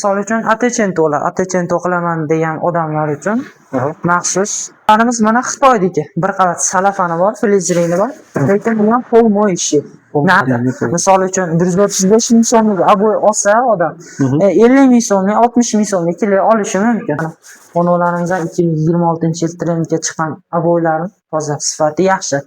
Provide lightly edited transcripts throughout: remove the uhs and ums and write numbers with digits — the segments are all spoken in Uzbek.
Misol uchun atechento qilaman degan odamlar uchun maxsus. Qaramiz mana Xitoydagi bir qavat salafani bor, filizrini bor. Lekin bu ham polmoy ishi. Misol uchun 135 ming so'mlik aboy olsa odam 50 ming so'mlik, 60 ming so'mlik kilo olishi mumkin. Xonalarimizdan 2026-yil trendga chiqqan aboylar toza, sifati yaxshi.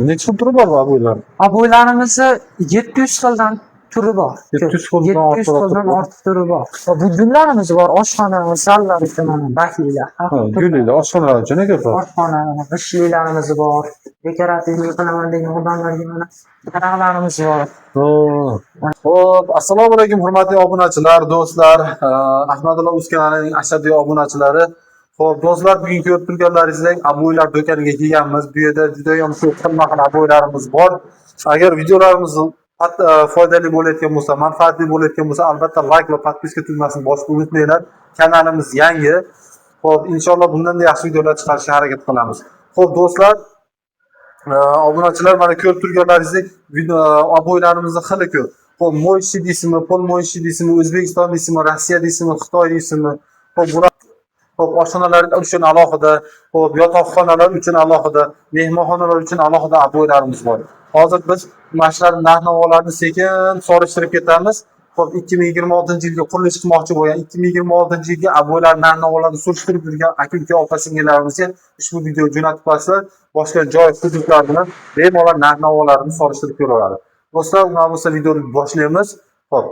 Necha xil turi bor bu aboylar? Aboylarimizni 700 xildan turi bor. 700 xildan ortiq turi bor. Bu gullarimiz bor, oshxona, zallar uchun baklilar. Gullar oshxonalar uchun ko'p. Oshxona, ishlilarimiz bor. Dekorativlik qilaman degan odamlarga mana taraqlarimiz bor. Xo'p, assalomu alaykum hurmatli obunachilar, do'stlar. Ahmadullo Uz kanalining ashaddiy obunachilari. Xo'p, do'stlar, bugun ko'rib turganlaringizdek aboylar do'koniga kelganmiz. Bu yerda juda ham ko'p xil aboylarimiz bor. Agar videolarimiz foydali bo'layotgan bo'lsa, manfaatli bo'layotgan bo'lsa, albatta like va podpiska tugmasini bosishni unutmanglar. Kanalimiz yangi. Xo'p, inshaalloh bundan da yaxshi videolar chiqarishga harakat qilamiz. Xo'p, do'stlar, obunachilar, mana ko'rib turganlaringizdek aboylarimizni xili ko'p. Xo'p, moyshi deysizmi, polmoyshi deysizmi, O'zbekiston deysizmi, Rossiya deysizmi, Xitoy deysizmi. Xo'p, bular oshxonalar uchun alohida, xo'p, yotoqxonalar uchun alohida, mehmonxonalar uchun alohida aboylarimiz bor. Hozir biz mashlar narx-navolarni sekin solishtirib ketamiz. Xo'p, 2026-yilga qurilish qilmoqchi bo'lgan, 2026-yilga aboylar narx-navolarni solishtirib yurgan aka-uka, opa-singillarimizga ushbu video jo'natib qo'ysa, boshqa joy hududlar bilan bemalol narx-navolarni solishtirib ko'raveradi. Do'stlar, unda bo'lsa videoni boshlaymiz. Xo'p,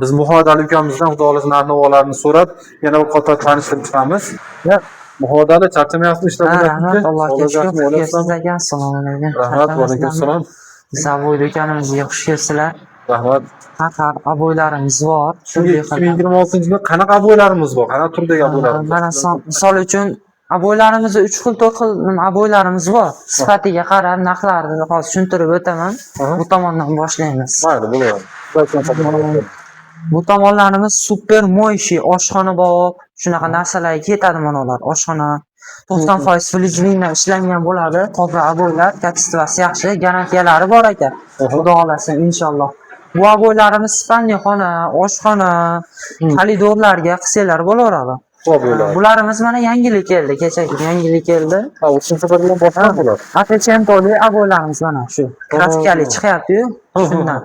biz Muhodali ukamizdan xudo xohlasa narx-navolarni so'rab, yana bir qator tanishtirib chiqamiz. Muhodali, charchamayapsizmi ishlab bo'lyapti? Allohga shukr. Sizlarga assalomu alaykum. Rahmat, va alaykum assalom. Zavoy do'konimizga xush kelibsizlar. Rahmat. Har aboylarimiz bor. 2026-yilda qanaqa aboylarimiz bor? Qanaqa turdagi aboylarimiz bor? Mana misol uchun aboylarimizda 3 xil, 4 xil aboylarimiz bor. Sifatiga qarab narxlarini hozir tushuntirib o'taman. Bu tomondan boshlaymiz. Mayli, bo'laveradi. Bu tomonlarimiz super moyshi, oshxona bor. Shunaqa narsalarga ketadi mana ular. Oshxona 90% filizringdan ishlangan bo'ladi. Toza aboylar, kачествоsi yaxshi, garantiyalari bor ekan. Xudo xolasa inshaalloh. Bu aboylarimiz spalni xona, oshxona, koridorlarga qilsalar bo'laveradi. Bularimiz mana yangilik keldi, kechagi yangilik keldi. Ha, o'sha safar bilan boshqa bo'lar. Atechentoli aboylarimiz mana shu. Kraskali chiqyapti-yu, shundan.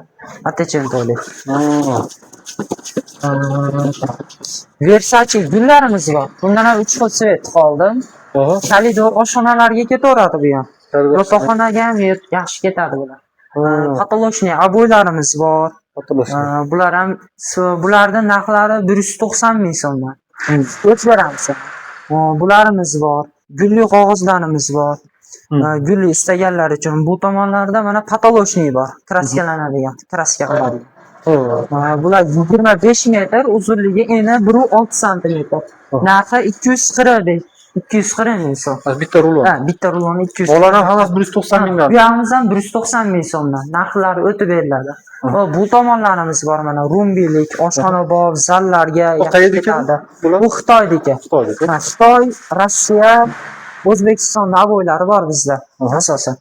Atechentoli. Versace gullarimiz bor. Bundan ham 3 xil svet qoldi. Koridor oshxonalarga ketaveradi bu ham. Yotoqxonaga ham yaxshi ketadi bular. Patolochniy aboylarimiz bor. Bularning narxlari 190 ming so'mdan. O'tveramiz. Bularimiz bor. Gulli qog'ozlarimiz bor. Gulli istaganlar uchun bu tomonlarda mana patolochniy bor. Kraskalanadigan, kraska qiladi. Bular 25 metr, uzunligi eni 1.6 sm. Narxi 240 ming so'm. Bitta rulon. Ha, bitta rulon 200. Ularning hammasi 190 mingdan. Bu hammadan 190 ming so'mdan. Narxlari o'tib beriladi. Bu tomonlarimiz bor mana, rumbilik, oshxona bor, zallarga ketadi. Bu Xitoydagi. Xitoy, Rossiya, O'zbekistonda aboylari bor bizda asosan.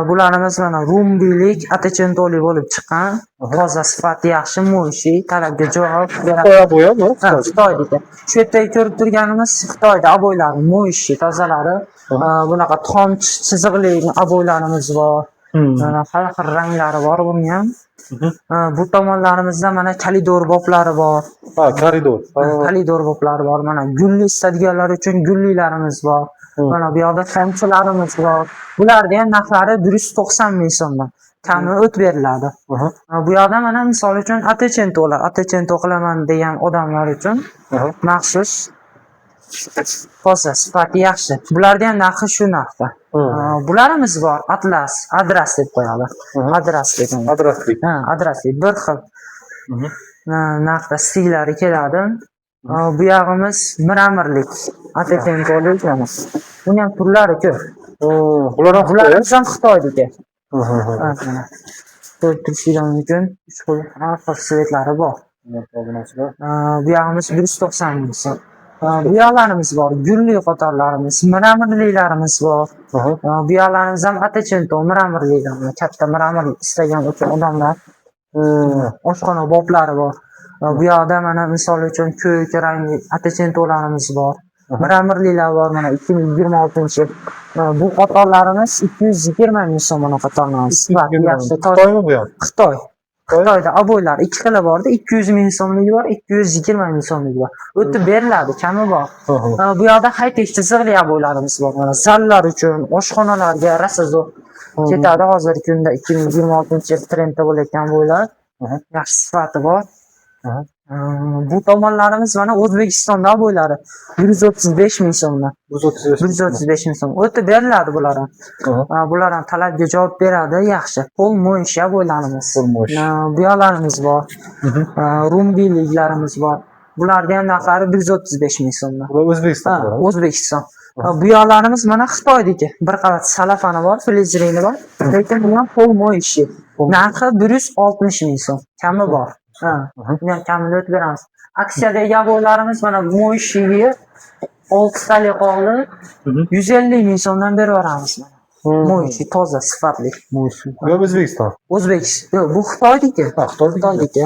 Bularimiz mana rumbilik, atechentoli bo'lib chiqqan, toza sifati yaxshi, mo'yshi, talabga javob beradi. Xitoy aboyi bu? Xitoydagi. Shu yerda ko'rib turganimiz Xitoyda aboylari, mo'yshi, tozalari, bunaqa tom chiziqli aboylarimiz bor. Har xil ranglari bor buni ham. Bu tomonlarimizda mana koridor boplari bor. Ha, koridor. Koridor boplari bor. Mana gulli istadiganlar uchun gullilarimiz bor. Mana bu yoqda kamchilarimiz bor. Bularning ham narxlari 190 ming so'mdan. Kami o't beriladi. Bu yoqda mana misol uchun atechento qilaman degan odamlar uchun maxsus toza, sifati yaxshi. Bularning ham narxi shu narxda. Bularimiz bor, Atlas, Adras deb qo'yadi. Adras degan. Adraslik bir xil. Narxda stillari keladi. Bu yog'imiz miramirlik. Atechentoli mana. Buni ham turlari ko'p. Bularimiz ham Xitoydagi. Ko'rib turishingiz mumkin. Ushbu har xil svetlari bor. Bu yog'imiz 190 ming so'm. Bu yoqlarimiz bor, gulli qatorlarimiz, miramirliklarimiz bor. Bu yoqlarimiz ham atechento, miramirliklar, katta miramir istagan uchun odamlar. Oshxona boblari bor. Va bu yoqda mana misol uchun ko'k rangli atachentolarimiz bor. Miramirliklar bor mana 2026-yil. Bu qatorlarimiz 220 ming so'm mana qatorlarimiz. Yaxshi Xitoymi bu ham? Xitoy. Xitoyda aboylar ikki xili borda 200 ming so'mligi bor, 220 ming so'mligi bor. O'tib beriladi, kami bor. Bu yoqda high-tech chiziqli aboylarimiz bor. Mana zallar uchun, oshxonalarga rosa zo'r ketadi hozirgi kunda 2026-yil trendda bo'layotgan aboylar. Yaxshi sifati bor. Bu tomonlarimiz mana O'zbekistonda aboylari 135 ming so'mdan. 135 ming so'm. O'tib beriladi bular ham. Bular ham talabga javob beradi, yaxshi. Qo'l mo'yish aboylarimiz. Bu yoqlarimiz bor. Rumbiliklarimiz bor. Bularning ham narxlari 135 ming so'mdan. Bular O'zbekiston. O'zbekiston. Bu yoqlarimiz mana Xitoydagi bir qavat salafani bor, filizrini bor. Lekin bu ham qo'l mo'yishi. Narxi 160 ming so'm. Kami bor. Buni ham kamini o'tib beramiz. Aksiyadagi aboylarimiz mana mo'yishiga 6 tali qoldi. 150 ming so'mdan berib yuboramiz mana. Mo'yishi toza, sifatli. Mo'yishi. Bu O'zbekiston. O'zbekiston. Bu Xitoydagi. Xitoydagi.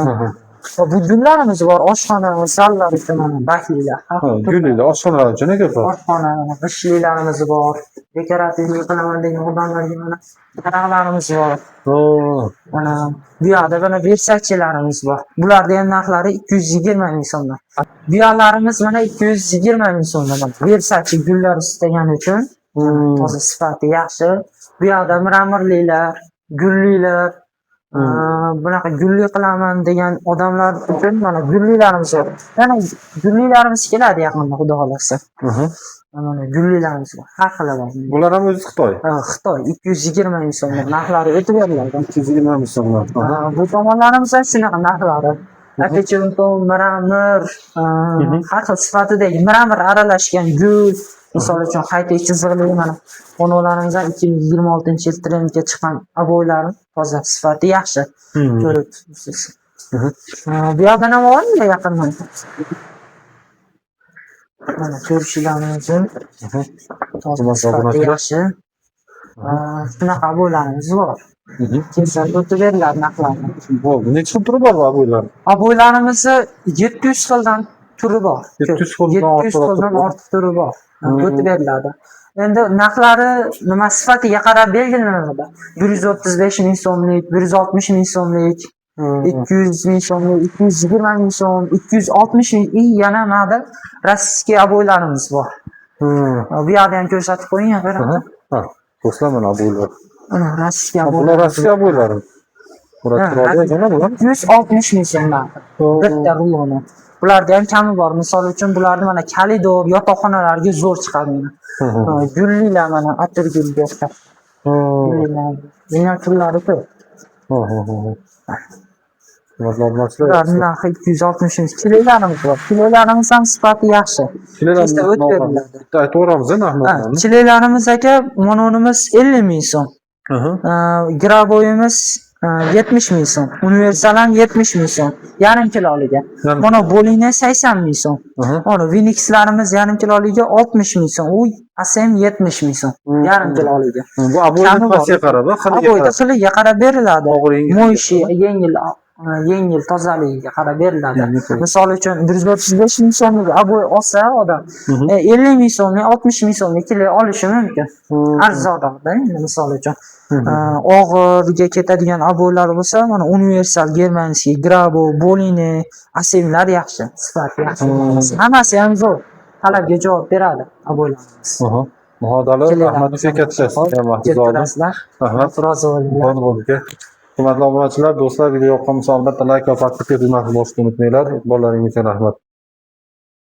Bu gullarimiz bor, oshxona, zallar uchun mana baklilar. Gullar, oshxonalar uchun ko'p. Oshxona, g'ishlilarimiz bor. Dekorativniy qilaman degan odamlarga mana taraqlarimiz bor. Mana bu yoqda mana Versace'larimiz bor. Bularning ham narxlari 220 ming so'mdan. Bu yoqlarimiz mana 220 ming so'mdan. Versace gullar istagani uchun toza sifati yaxshi. Bu yoqda miramirliklar, gullilar, bunaqa gulli qilaman degan odamlar uchun mana gullilarimiz bor. Yana gullilarimiz keladi yaqinda, xudo xolasa. Mana gullilarimiz bor. Har xil bor. Bular ham o'zi Xitoy. Xitoy 220 ming so'mdan narxlari o'tib beriladi. 220 ming so'mdan. Bu tomonlarimiz ham shunaqa narxlari. Atachenton, miramir, har xil sifatidagi miramir aralashgan gul. Misol uchun high-tech chiziqli mana xonalarimiz ham 2026-yil trendga chiqqan aboylar toza, sifati yaxshi. Ko'rib turibsiz. Bu yoqda nima bormi yaqindan? Mana ko'rishingiz mumkin. Toza, sifati yaxshi. Shunaqa aboylarimiz bor. Kesak o'tib beriladi narxlarni. Bu necha xil turi bor bu aboylar? Aboylarimizni 700 xildan turi bor. 700 xildan ortiq turi bor. O'tib beriladi. Endi narxlari nima sifatiga qarab belgilanadi. 135 ming so'mlik, 160 ming so'mlik, 200 ming so'mlik, 220 ming so'm, 260 ming yana nada rossiya aboylarimiz bor. Bu yerda ham ko'rsatib qo'ying, beradi. Do'stlar mana aboylar. Mana rossiya Bular rossiya aboylari. Bular turadi ekan bular. 160 ming so'mdan. Bitta ruloni. Bularda ham kami bor. Misol uchun bularni mana kalidor, yotoqxonalarga zo'r chiqadi. Gullilar mana atirgul boshqa. Bunlar turlari ko'p. Bularning narxi 260 ming. Kilolarimiz bor. Kilolarimiz ham sifati yaxshi. Tezda o'tib beriladi. Aytib narxlarni. Kilolarimiz aka mononimiz 50 ming so'm. Graboyimiz 70 ming so'm. Universal ham 70 ming so'm. Yarim kiloliga. Mana bolina 80 ming so'm. Mana Vinixlarimiz yarim kiloliga 60 ming so'm. U ASM 70 ming so'm. Yarim kiloliga. Bu aboyning xilga qarab, xiliga qarab beriladi. Mo'yishi yengil tozaligiga qarab beriladi. Misol uchun 135 ming so'mlik aboy olsa odam 50 ming so'mlik, 60 ming so'mlik kilo olishi mumkin. Arzonroqda, misol uchun. Og'irga ketadigan aboylar bo'lsa, mana universal, germanskiy, grabo, bolini, asemlar yaxshi, sifati yaxshi. Hammasi ham zo'r. Talabga javob beradi aboylarimiz. Muhodala Ahmadov kattasi. Rahmat, rozi bo'linglar. Hurmatli obunachilar, do'stlar, video yoqqan bo'lsa albatta like va subscribe qilishni unutmanglar. E'tiborlaringiz uchun rahmat.